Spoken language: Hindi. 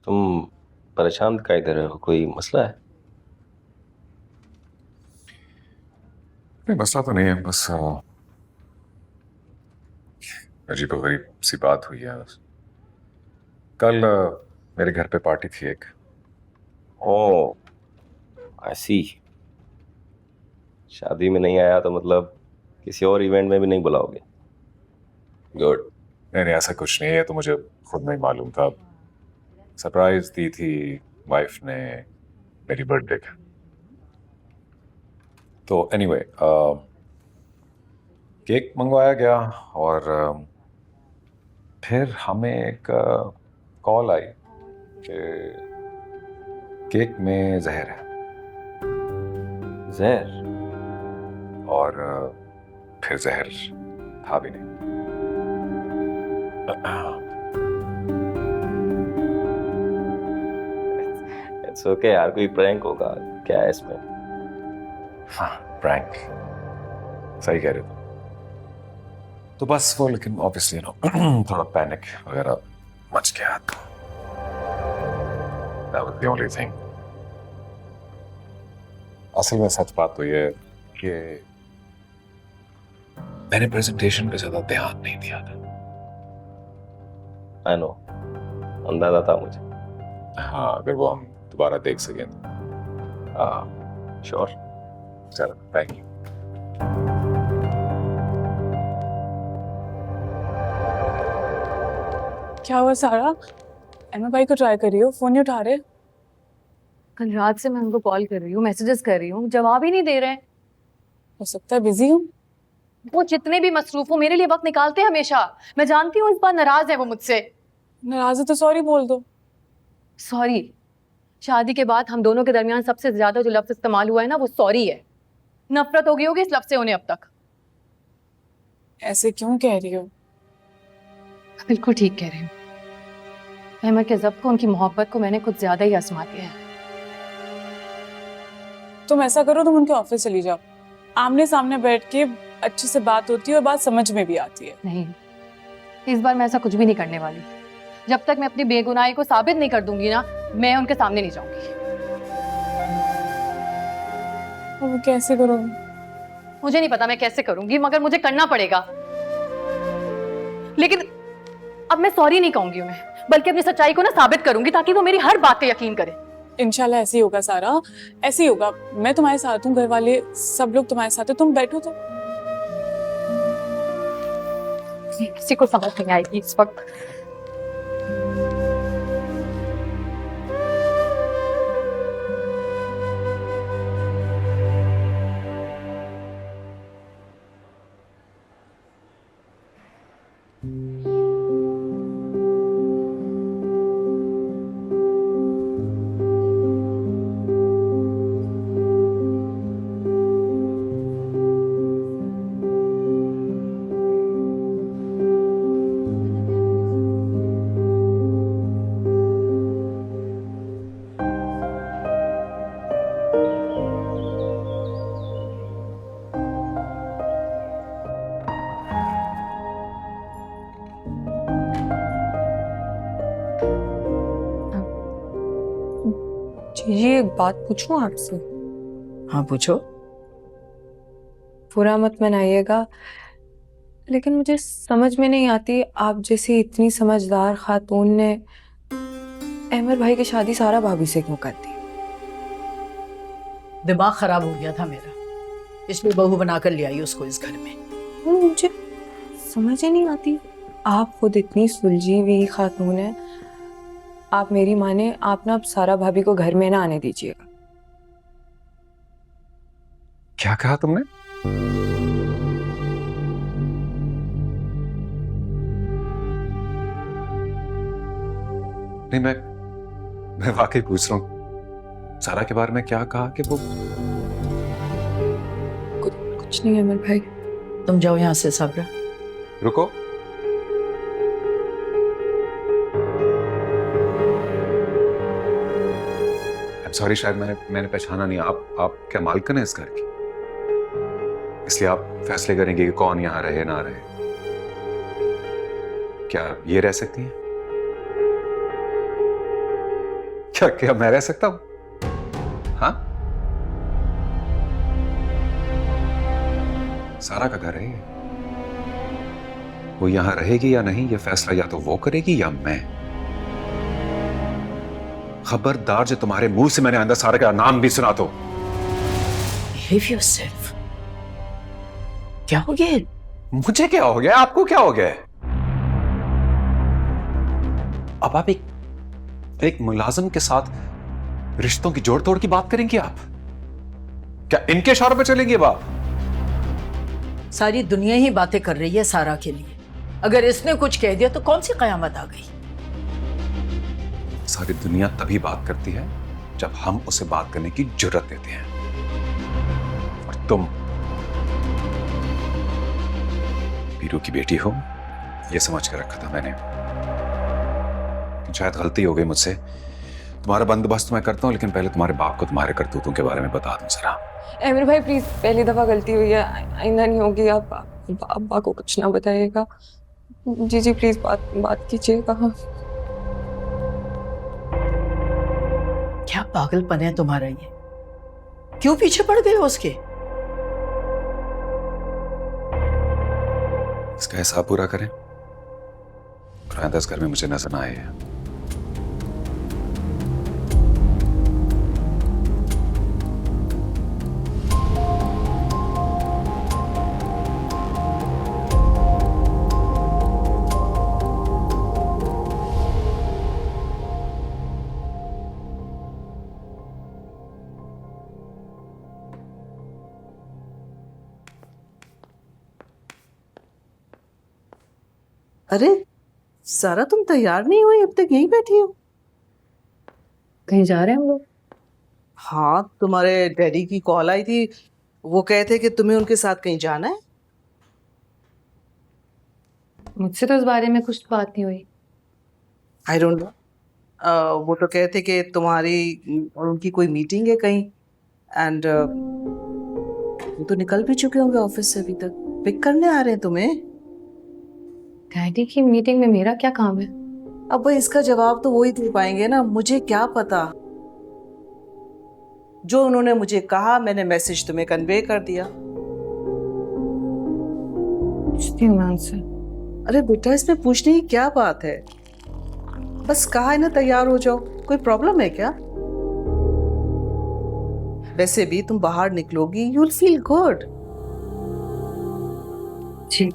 तुम परेशान दिखाई दे रहे हो, कोई मसला है? नहीं, मसला तो नहीं है। बस अजीबोगरीब सी बात हुई है बस। कल मेरे घर पे पार्टी थी एक। ओ, ऐसी शादी में नहीं आया तो मतलब किसी और इवेंट में भी नहीं बुलाओगे? गुड। नहीं नहीं, ऐसा कुछ नहीं है, तो मुझे खुद नहीं मालूम था। सरप्राइज दी थी वाइफ ने मेरी बर्थडे का। तो एनीवे, केक मंगवाया गया और फिर हमें एक कॉल आई कि केक में जहर है। जहर? और फिर जहर था भी नहीं। इट्स ओके यार, कोई प्रैंक होगा। क्या है इसमें? हाँ, प्रैंक। सही कह रहे हो। तो बस वो, लेकिन ऑब्वियसली थोड़ा पैनिक वगैरह मच गया। तो that was the only thing। असल में सच बात तो ये है कि मैंने प्रेजेंटेशन पे ज्यादा ध्यान नहीं दिया था। आई नो, अंदाजा था मुझे। हाँ, अगर वो हम दोबारा देख सकें हाँ श्योर। चलो, थैंक यू। क्या हुआ सारा? एमा भाई को ट्राई कर रही हो, फोन नहीं उठा रहे? कल रात से मैं उनको कॉल कर रही हूँ, मैसेजेस कर रही हूँ, जवाब ही नहीं दे रहे हैं। हो सकता है बिजी हूँ। वो जितने भी मसरूफ हो, मेरे लिए वक्त निकालते हैं हमेशा। मैं जानती हूँ इस बार नाराज है वो मुझसे। नाराज है तो सॉरी बोल दो। सॉरी? शादी के बाद हम दोनों के दरमियान सबसे ज्यादा जो लफ्ज इस्तेमाल हुआ है ना, वो सॉरी है। नफरत हो गई होगी इस लफ्ज से उन्हें अब तक। ऐसे क्यों कह रही हो? बिल्कुल ठीक कह रही हूँ। अहमद के जब्त को, उनकी मोहब्बत को मैंने कुछ ज्यादा ही आजमा दिया है। तुम ऐसा करो, तुम उनके ऑफिस चली जाओ। आमने सामने बैठ के अच्छे से बात होती है और बात समझ में भी आती है। नहीं, इस बार मैं ऐसा कुछ भी नहीं करने वाली। जब तक मैं अपनी बेगुनाही को साबित नहीं कर दूंगी ना, मैं उनके सामने नहीं जाऊंगी। और वो कैसे करोगे? मुझे नहीं पता मैं कैसे करूंगी, मगर मुझे करना पड़ेगा। लेकिन अब मैं सॉरी नहीं कहूंगी उन्हें, बल्कि अपनी सच्चाई को ना साबित करूंगी, ताकि वो मेरी हर बात पे यकीन करे। इंशाल्लाह ऐसे ही होगा सारा, ऐसे ही होगा। मैं तुम्हारे साथ हूँ, घर वाले सब लोग तुम्हारे साथ है। तुम बैठो तो। किसी को समझ नहीं आएगी इस वक्त। ये एक बात पूछूं आपसे? हाँ पूछो। बुरा मत मनाइएगा, लेकिन मुझे समझ में नहीं आती, आप जैसी इतनी समझदार खातून ने अहमद भाई की शादी सारा भाभी से क्यों कर दी? दिमाग खराब हो गया था मेरा, इसलिए बहू बनाकर ले आई उसको इस घर में। वो मुझे समझ ही नहीं आती। आप खुद इतनी सुलझी हुई खातून है, आप मेरी माने, आप ना अब सारा भाभी को घर में ना आने दीजिएगा। क्या कहा तुमने? नहीं, मैं वाकई पूछ रहा हूँ, सारा के बारे में क्या कहा कि वो कुछ नहीं अमर भाई। तुम जाओ यहाँ से साबरा। रुको। सॉरी, शायद मैंने पहचाना नहीं। आप क्या मालकिन है इस घर की? इसलिए आप फैसले करेंगे कि कौन यहाँ रहे ना रहे। क्या ये रह सकती हैं? क्या मैं रह सकता हूं? हाँ, सारा का घर है ये। वो यहां रहेगी या नहीं, ये फैसला या तो वो करेगी या मैं। खबरदार जो तुम्हारे मुंह से मैंने अंदर सारा का नाम भी सुना तो। Behave yourself. क्या हो गया? मुझे क्या हो गया, आपको क्या हो गया? अब आप एक मुलाजिम के साथ रिश्तों की जोड़ तोड़ की बात करेंगी आप? क्या इनके इशारों पे चलेंगी अब आप? सारी दुनिया ही बातें कर रही है सारा के लिए। अगर इसने कुछ कह दिया तो कौन सी कयामत आ गई? सारी दुनिया तभी बात करती है जब हम उसे बात करने की जुर्रत देते हैं। और तुम पीरू की बेटी हो, यह समझ कर रखा था मैंने। शायद गलती हो गई मुझसे। तुम्हारा बंदोबस्त मैं करता हूं, लेकिन पहले तुम्हारे बाप को तुम्हारे करतूतों के बारे में बता दूं जरा। एमिर भाई प्लीज, पहली दफा गलती हुई है, आइंदा नहीं होगी। आप अब्बा को कुछ ना बताइएगा। जी जी प्लीज बात कीजिएगा। क्या पागलपन है तुम्हारा ये? क्यों पीछे पड़ गए हो उसके? इसका हिसाब पूरा करें, आइंदा इस घर में मुझे नजर ना आए। अरे सारा, तुम तैयार नहीं हुई? अब तक यहीं बैठी हो? कहीं जा रहे हैं हम लोग? हाँ, तुम्हारे डैडी की कॉल आई थी। वो कहे थे कि तुम्हें उनके साथ कहीं जाना है। मुझसे तो इस बारे में कुछ बात नहीं हुई। I don't know. वो तो कहे थे कि तुम्हारी और उनकी कोई मीटिंग है कहीं, एंड वो तो निकल भी चुके होंगे ऑफिस से। अभी तक पिक करने आ रहे हैं तुम्हें। डैडी की मीटिंग में मेरा क्या काम है? अब वो इसका जवाब तो वो ही दे पाएंगे ना, मुझे क्या पता। जो उन्होंने मुझे कहा मैंने मैसेज तुम्हें कन्वे कर दिया। पूछती हूँ मैं उनसे। अरे बेटा, इसमें पूछने की क्या बात है? बस कहा है ना तैयार हो जाओ। कोई प्रॉब्लम है क्या? वैसे भी तुम बाहर निकलोगी, you will feel good. Ji.